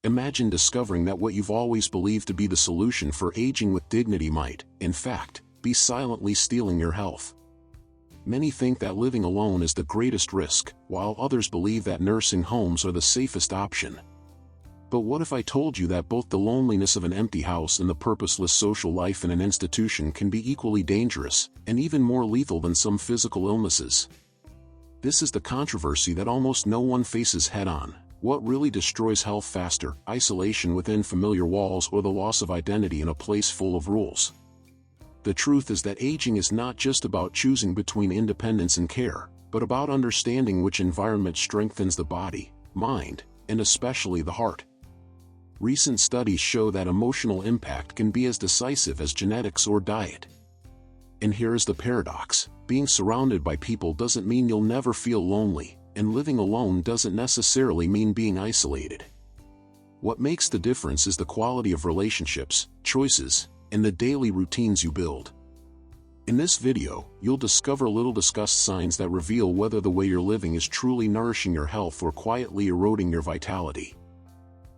Imagine discovering that what you've always believed to be the solution for aging with dignity might, in fact, be silently stealing your health. Many think that living alone is the greatest risk, while others believe that nursing homes are the safest option. But what if I told you that both the loneliness of an empty house and the purposeless social life in an institution can be equally dangerous, and even more lethal than some physical illnesses? This is the controversy that almost no one faces head-on. What really destroys health faster, isolation within familiar walls or the loss of identity in a place full of rules? The truth is that aging is not just about choosing between independence and care, but about understanding which environment strengthens the body, mind, and especially the heart. Recent studies show that emotional impact can be as decisive as genetics or diet. And here is the paradox: being surrounded by people doesn't mean you'll never feel lonely, and living alone doesn't necessarily mean being isolated. What makes the difference is the quality of relationships, choices, and the daily routines you build. In this video, you'll discover little discussed signs that reveal whether the way you're living is truly nourishing your health or quietly eroding your vitality.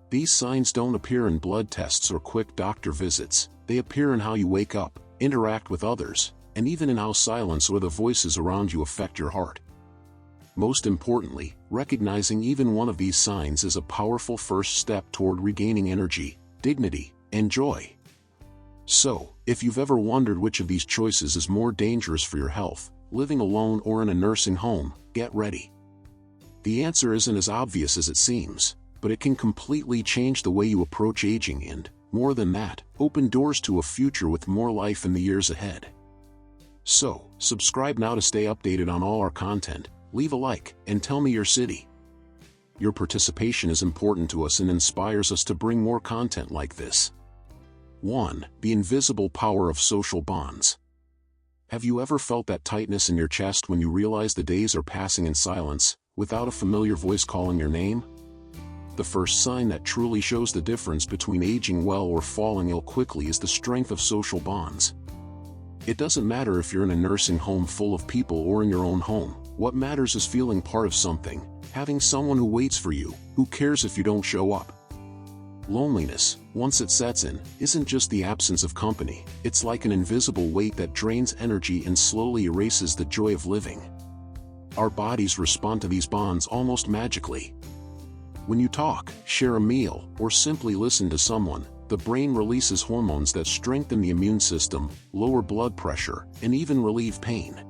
These signs don't appear in blood tests or quick doctor visits. They appear in how you wake up, interact with others, and even in how silence or the voices around you affect your heart. Most importantly, recognizing even one of these signs is a powerful first step toward regaining energy, dignity, and joy. So, if you've ever wondered which of these choices is more dangerous for your health, living alone or in a nursing home, get ready. The answer isn't as obvious as it seems, but it can completely change the way you approach aging and, more than that, open doors to a future with more life in the years ahead. So, subscribe now to stay updated on all our content, leave a like, and tell me your city. Your participation is important to us and inspires us to bring more content like this. 1. The invisible power of social bonds. Have you ever felt that tightness in your chest when you realize the days are passing in silence, without a familiar voice calling your name? The first sign that truly shows the difference between aging well or falling ill quickly is the strength of social bonds. It doesn't matter if you're in a nursing home full of people or in your own home. What matters is feeling part of something, having someone who waits for you, who cares if you don't show up. Loneliness, once it sets in, isn't just the absence of company. It's like an invisible weight that drains energy and slowly erases the joy of living. Our bodies respond to these bonds almost magically. When you talk, share a meal, or simply listen to someone, the brain releases hormones that strengthen the immune system, lower blood pressure, and even relieve pain.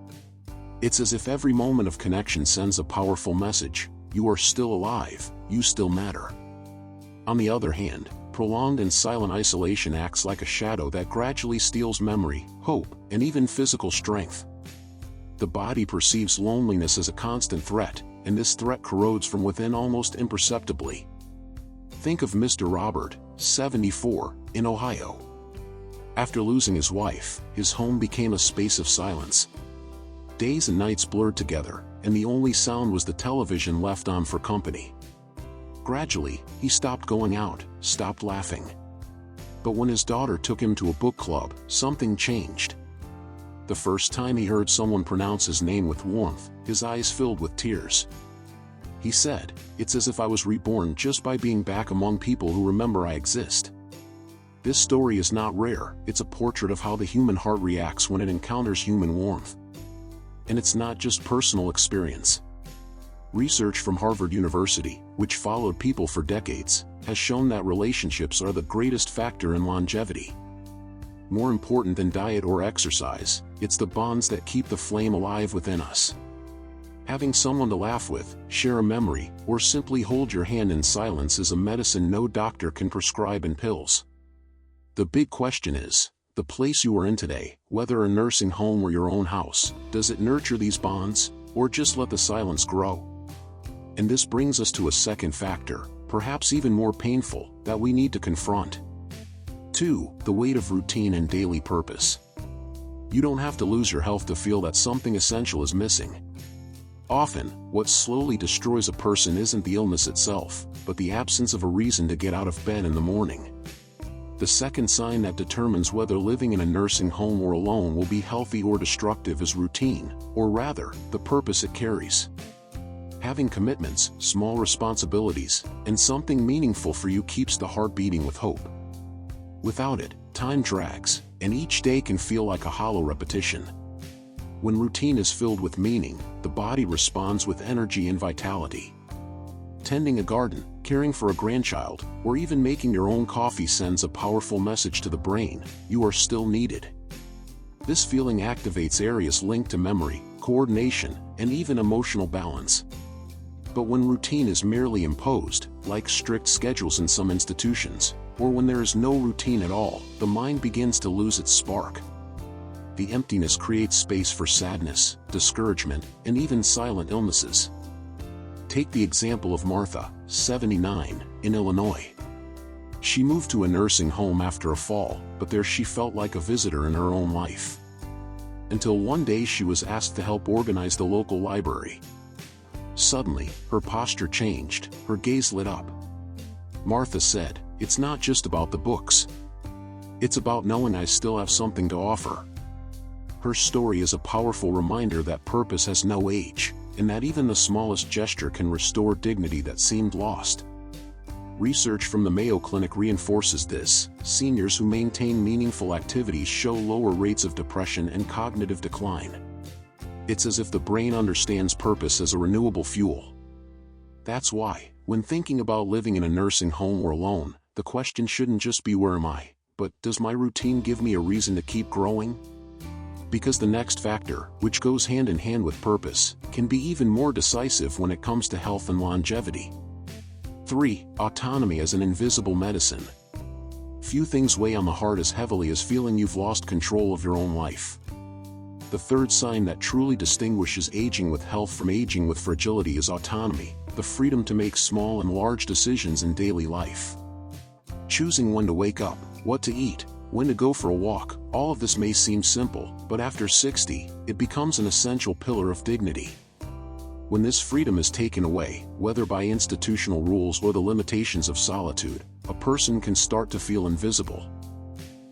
It's as if every moment of connection sends a powerful message: you are still alive, you still matter. On the other hand, prolonged and silent isolation acts like a shadow that gradually steals memory, hope, and even physical strength. The body perceives loneliness as a constant threat, and this threat corrodes from within almost imperceptibly. Think of Mr. Robert, 74, in Ohio. After losing his wife, his home became a space of silence. Days and nights blurred together, and the only sound was the television left on for company. Gradually, he stopped going out, stopped laughing. But when his daughter took him to a book club, something changed. The first time he heard someone pronounce his name with warmth, his eyes filled with tears. He said, "It's as if I was reborn just by being back among people who remember I exist." This story is not rare. It's a portrait of how the human heart reacts when it encounters human warmth. And it's not just personal experience. Research from Harvard University, which followed people for decades, has shown that relationships are the greatest factor in longevity. More important than diet or exercise, it's the bonds that keep the flame alive within us. Having someone to laugh with, share a memory, or simply hold your hand in silence is a medicine no doctor can prescribe in pills. The big question is, the place you are in today, whether a nursing home or your own house, does it nurture these bonds, or just let the silence grow? And this brings us to a second factor, perhaps even more painful, that we need to confront. 2. The weight of routine and daily purpose. You don't have to lose your health to feel that something essential is missing. Often, what slowly destroys a person isn't the illness itself, but the absence of a reason to get out of bed in the morning. The second sign that determines whether living in a nursing home or alone will be healthy or destructive is routine, or rather, the purpose it carries. Having commitments, small responsibilities, and something meaningful for you keeps the heart beating with hope. Without it, time drags, and each day can feel like a hollow repetition. When routine is filled with meaning, the body responds with energy and vitality. Tending a garden, caring for a grandchild, or even making your own coffee sends a powerful message to the brain: you are still needed. This feeling activates areas linked to memory, coordination, and even emotional balance. But when routine is merely imposed, like strict schedules in some institutions, or when there is no routine at all, the mind begins to lose its spark. The emptiness creates space for sadness, discouragement, and even silent illnesses. Take the example of Martha, 79, in Illinois. She moved to a nursing home after a fall, but there she felt like a visitor in her own life. Until one day she was asked to help organize the local library. Suddenly, her posture changed, her gaze lit up. Martha said, "It's not just about the books. It's about knowing I still have something to offer." Her story is a powerful reminder that purpose has no age, and that even the smallest gesture can restore dignity that seemed lost. Research from the Mayo Clinic reinforces this. Seniors who maintain meaningful activities show lower rates of depression and cognitive decline. It's as if the brain understands purpose as a renewable fuel. That's why, when thinking about living in a nursing home or alone, the question shouldn't just be where am I, but does my routine give me a reason to keep growing? Because the next factor, which goes hand in hand with purpose, can be even more decisive when it comes to health and longevity. 3. Autonomy as an invisible medicine. Few things weigh on the heart as heavily as feeling you've lost control of your own life. The third sign that truly distinguishes aging with health from aging with fragility is autonomy, the freedom to make small and large decisions in daily life. Choosing when to wake up, what to eat, when to go for a walk, all of this may seem simple, but after 60, it becomes an essential pillar of dignity. When this freedom is taken away, whether by institutional rules or the limitations of solitude, a person can start to feel invisible.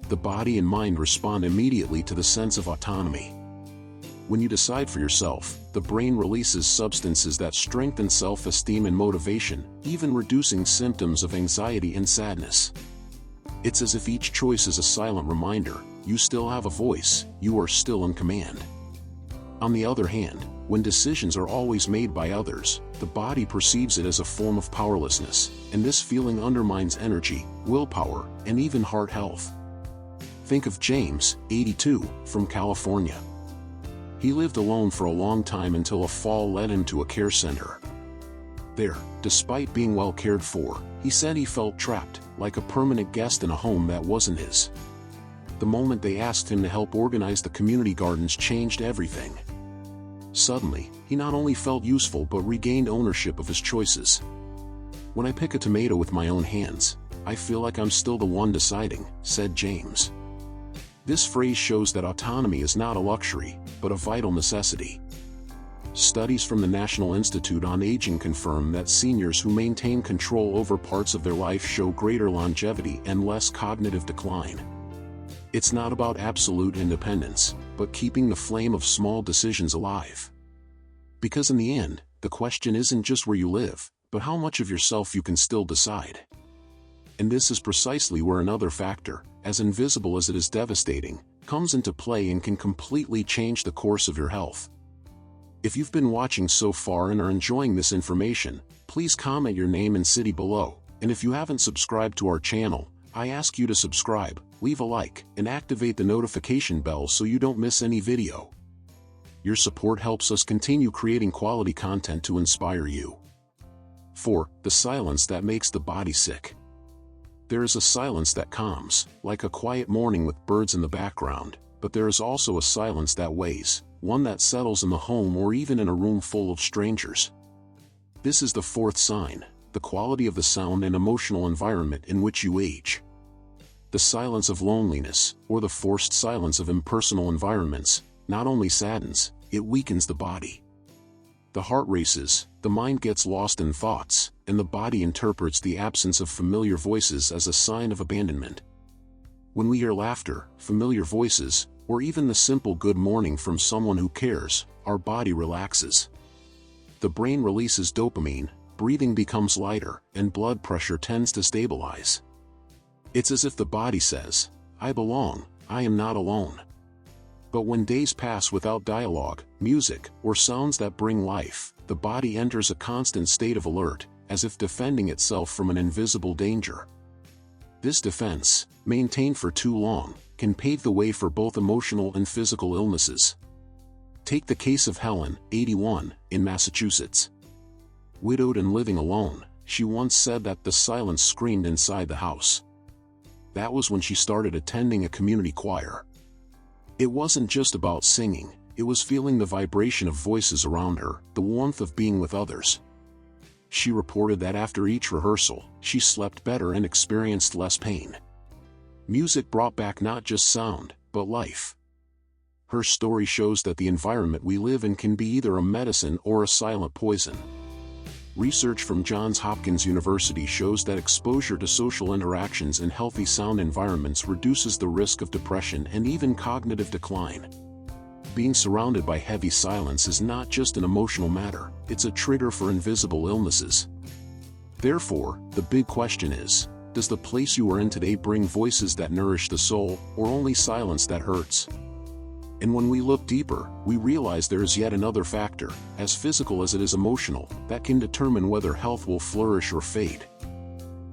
The body and mind respond immediately to the sense of autonomy. When you decide for yourself, the brain releases substances that strengthen self-esteem and motivation, even reducing symptoms of anxiety and sadness. It's as if each choice is a silent reminder: you still have a voice, you are still in command. On the other hand, when decisions are always made by others, the body perceives it as a form of powerlessness, and this feeling undermines energy, willpower, and even heart health. Think of James, 82, from California. He lived alone for a long time until a fall led him to a care center. There, despite being well cared for, he said he felt trapped, like a permanent guest in a home that wasn't his. The moment they asked him to help organize the community gardens changed everything. Suddenly, he not only felt useful but regained ownership of his choices. "When I pick a tomato with my own hands, I feel like I'm still the one deciding," said James. This phrase shows that autonomy is not a luxury, but a vital necessity. Studies from the National Institute on Aging confirm that seniors who maintain control over parts of their life show greater longevity and less cognitive decline. It's not about absolute independence, but keeping the flame of small decisions alive. Because in the end, the question isn't just where you live, but how much of yourself you can still decide. And this is precisely where another factor, as invisible as it is devastating, comes into play and can completely change the course of your health. If you've been watching so far and are enjoying this information, please comment your name and city below, and if you haven't subscribed to our channel, I ask you to subscribe, leave a like, and activate the notification bell so you don't miss any video. Your support helps us continue creating quality content to inspire you. 4. The silence that makes the body sick. There is a silence that calms, like a quiet morning with birds in the background, but there is also a silence that weighs, one that settles in the home or even in a room full of strangers. This is the fourth sign, the quality of the sound and emotional environment in which you age. The silence of loneliness, or the forced silence of impersonal environments, not only saddens, it weakens the body. The heart races, the mind gets lost in thoughts, and the body interprets the absence of familiar voices as a sign of abandonment. When we hear laughter, familiar voices, or even the simple good morning from someone who cares, our body relaxes. the brain releases dopamine, breathing becomes lighter, and blood pressure tends to stabilize. It's as if the body says, "I belong, I am not alone." But when days pass without dialogue, music, or sounds that bring life, the body enters a constant state of alert, as if defending itself from an invisible danger. This defense, maintained for too long, can pave the way for both emotional and physical illnesses. Take the case of Helen, 81, in Massachusetts. Widowed and living alone, she once said that the silence screamed inside the house. That was when she started attending a community choir. It wasn't just about singing, it was feeling the vibration of voices around her, the warmth of being with others. She reported that after each rehearsal, she slept better and experienced less pain. Music brought back not just sound, but life. Her story shows that the environment we live in can be either a medicine or a silent poison. Research from Johns Hopkins University shows that exposure to social interactions in healthy sound environments reduces the risk of depression and even cognitive decline. Being surrounded by heavy silence is not just an emotional matter, it's a trigger for invisible illnesses. Therefore, the big question is, does the place you are in today bring voices that nourish the soul, or only silence that hurts? And when we look deeper, we realize there is yet another factor, as physical as it is emotional, that can determine whether health will flourish or fade.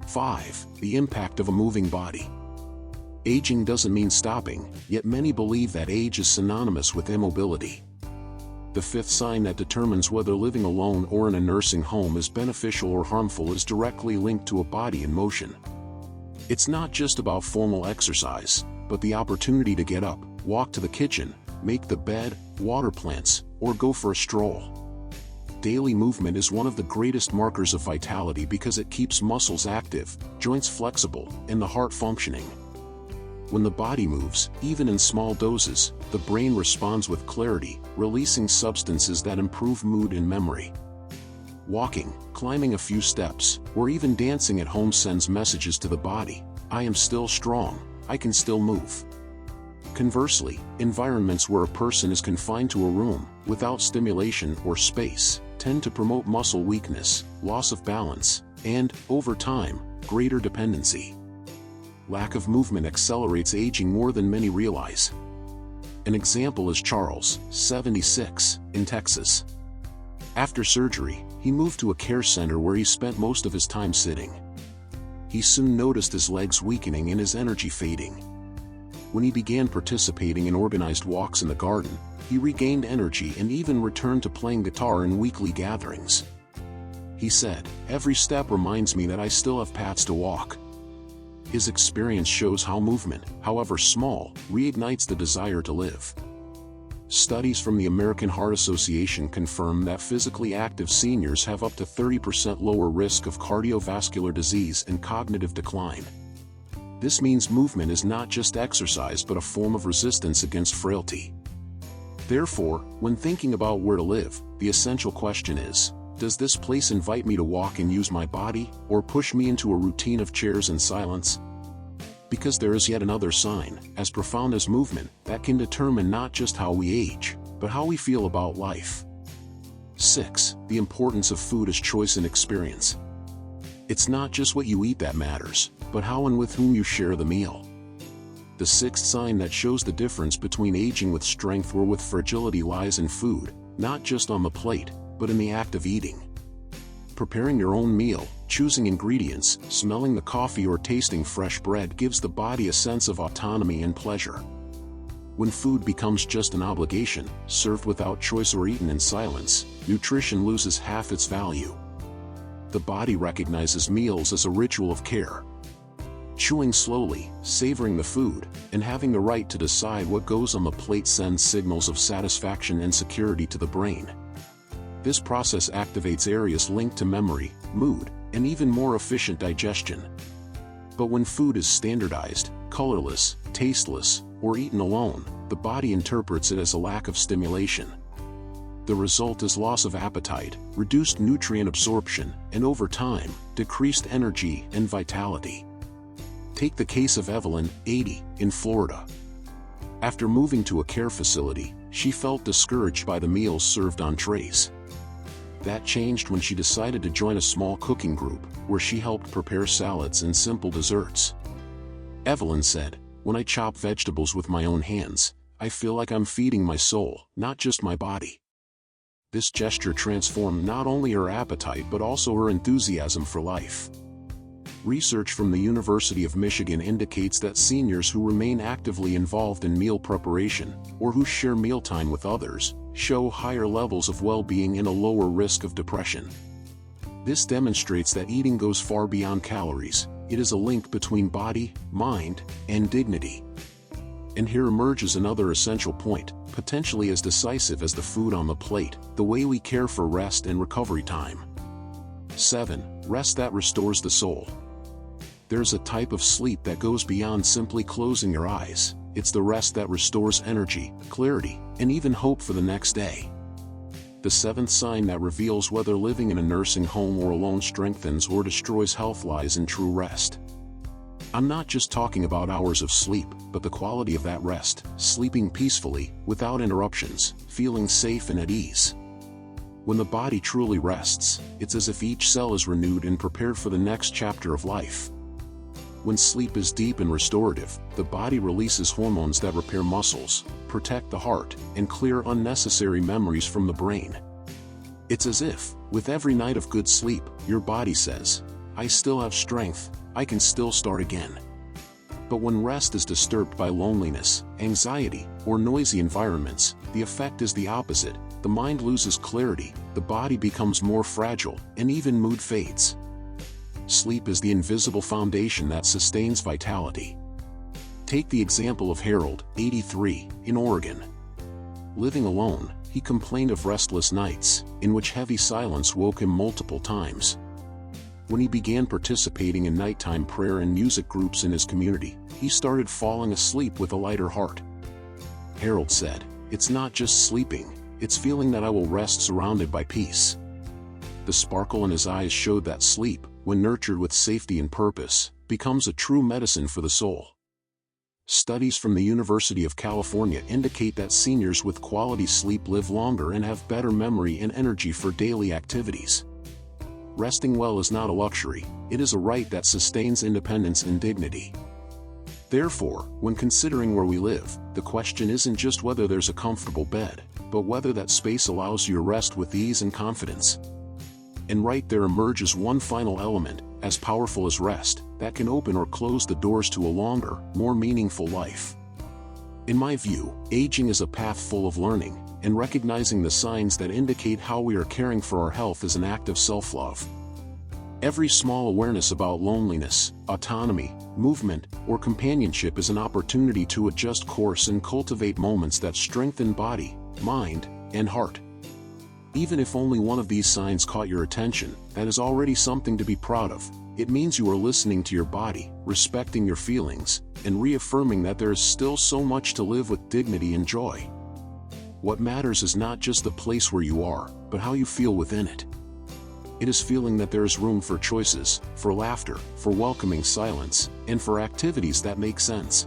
5. The impact of a moving body. Aging doesn't mean stopping, yet many believe that age is synonymous with immobility. The fifth sign that determines whether living alone or in a nursing home is beneficial or harmful is directly linked to a body in motion. It's not just about formal exercise, but the opportunity to get up, walk to the kitchen, make the bed, water plants, or go for a stroll. Daily movement is one of the greatest markers of vitality because it keeps muscles active, joints flexible, and the heart functioning. When the body moves, even in small doses, the brain responds with clarity, releasing substances that improve mood and memory. Walking, climbing a few steps, or even dancing at home sends messages to the body: I am still strong, I can still move. Conversely, environments where a person is confined to a room, without stimulation or space, tend to promote muscle weakness, loss of balance, and, over time, greater dependency. Lack of movement accelerates aging more than many realize. An example is Charles, 76, in Texas. After surgery, he moved to a care center where he spent most of his time sitting. He soon noticed his legs weakening and his energy fading. When he began participating in organized walks in the garden, he regained energy and even returned to playing guitar in weekly gatherings. He said, "Every step reminds me that I still have paths to walk." His experience shows how movement, however small, reignites the desire to live. Studies from the American Heart Association confirm that physically active seniors have up to 30% lower risk of cardiovascular disease and cognitive decline. This means movement is not just exercise but a form of resistance against frailty. Therefore, when thinking about where to live, the essential question is, does this place invite me to walk and use my body, or push me into a routine of chairs and silence? Because there is yet another sign, as profound as movement, that can determine not just how we age, but how we feel about life. 6. The importance of food as choice and experience. It's not just what you eat that matters, but how and with whom you share the meal. The sixth sign that shows the difference between aging with strength or with fragility lies in food, not just on the plate, but in the act of eating. Preparing your own meal, choosing ingredients, smelling the coffee or tasting fresh bread gives the body a sense of autonomy and pleasure. When food becomes just an obligation, served without choice or eaten in silence, nutrition loses half its value. The body recognizes meals as a ritual of care. Chewing slowly, savoring the food, and having the right to decide what goes on the plate sends signals of satisfaction and security to the brain. This process activates areas linked to memory, mood, and even more efficient digestion. But when food is standardized, colorless, tasteless, or eaten alone, the body interprets it as a lack of stimulation. The result is loss of appetite, reduced nutrient absorption, and over time, decreased energy and vitality. Take the case of Evelyn, 80, in Florida. After moving to a care facility, she felt discouraged by the meals served on trays. That changed when she decided to join a small cooking group, where she helped prepare salads and simple desserts. Evelyn said, "When I chop vegetables with my own hands, I feel like I'm feeding my soul, not just my body." This gesture transformed not only her appetite but also her enthusiasm for life. Research from the University of Michigan indicates that seniors who remain actively involved in meal preparation, or who share mealtime with others, show higher levels of well-being and a lower risk of depression. This demonstrates that eating goes far beyond calories. It is a link between body, mind, and dignity. And here emerges another essential point, potentially as decisive as the food on the plate: the way we care for rest and recovery time. 7. Rest that restores the soul. There's a type of sleep that goes beyond simply closing your eyes. It's the rest that restores energy, clarity, and even hope for the next day. The 7th sign that reveals whether living in a nursing home or alone strengthens or destroys health lies in true rest. I'm not just talking about hours of sleep, but the quality of that rest, sleeping peacefully, without interruptions, feeling safe and at ease. When the body truly rests, it's as if each cell is renewed and prepared for the next chapter of life. When sleep is deep and restorative, the body releases hormones that repair muscles, protect the heart, and clear unnecessary memories from the brain. It's as if, with every night of good sleep, your body says, "I still have strength, I can still start again." But when rest is disturbed by loneliness, anxiety, or noisy environments, the effect is the opposite. The mind loses clarity, the body becomes more fragile, and even mood fades. Sleep is the invisible foundation that sustains vitality. Take the example of Harold, 83, in Oregon. Living alone, he complained of restless nights, in which heavy silence woke him multiple times. When he began participating in nighttime prayer and music groups in his community, he started falling asleep with a lighter heart. Harold said, "It's not just sleeping, it's feeling that I will rest surrounded by peace." The sparkle in his eyes showed that sleep, when nurtured with safety and purpose, becomes a true medicine for the soul. Studies from the University of California indicate that seniors with quality sleep live longer and have better memory and energy for daily activities. Resting well is not a luxury, it is a right that sustains independence and dignity. Therefore, when considering where we live, the question isn't just whether there's a comfortable bed, but whether that space allows you to rest with ease and confidence. And right there emerges one final element, as powerful as rest, that can open or close the doors to a longer, more meaningful life. In my view, aging is a path full of learning, and recognizing the signs that indicate how we are caring for our health is an act of self-love. Every small awareness about loneliness, autonomy, movement, or companionship is an opportunity to adjust course and cultivate moments that strengthen body, mind, and heart. Even if only one of these signs caught your attention, that is already something to be proud of. It means you are listening to your body, respecting your feelings, and reaffirming that there is still so much to live with dignity and joy. What matters is not just the place where you are, but how you feel within it. It is feeling that there is room for choices, for laughter, for welcoming silence, and for activities that make sense.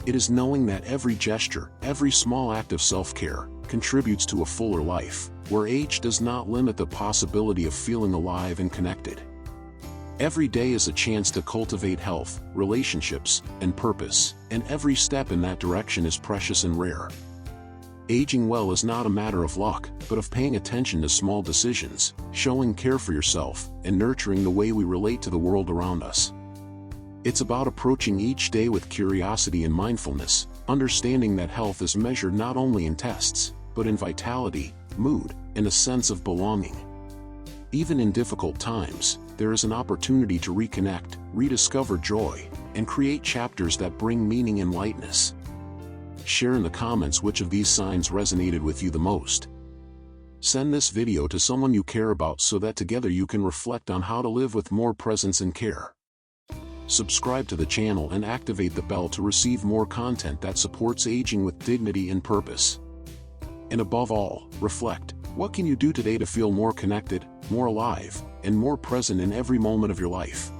It is knowing that every gesture, every small act of self-care, contributes to a fuller life, where age does not limit the possibility of feeling alive and connected. Every day is a chance to cultivate health, relationships, and purpose, and every step in that direction is precious and rare. Aging well is not a matter of luck, but of paying attention to small decisions, showing care for yourself, and nurturing the way we relate to the world around us. It's about approaching each day with curiosity and mindfulness, understanding that health is measured not only in tests, but in vitality, mood, and a sense of belonging. Even in difficult times, there is an opportunity to reconnect, rediscover joy, and create chapters that bring meaning and lightness. Share in the comments which of these signs resonated with you the most. Send this video to someone you care about so that together you can reflect on how to live with more presence and care. Subscribe to the channel and activate the bell to receive more content that supports aging with dignity and purpose. And above all, reflect. What can you do today to feel more connected, more alive, and more present in every moment of your life?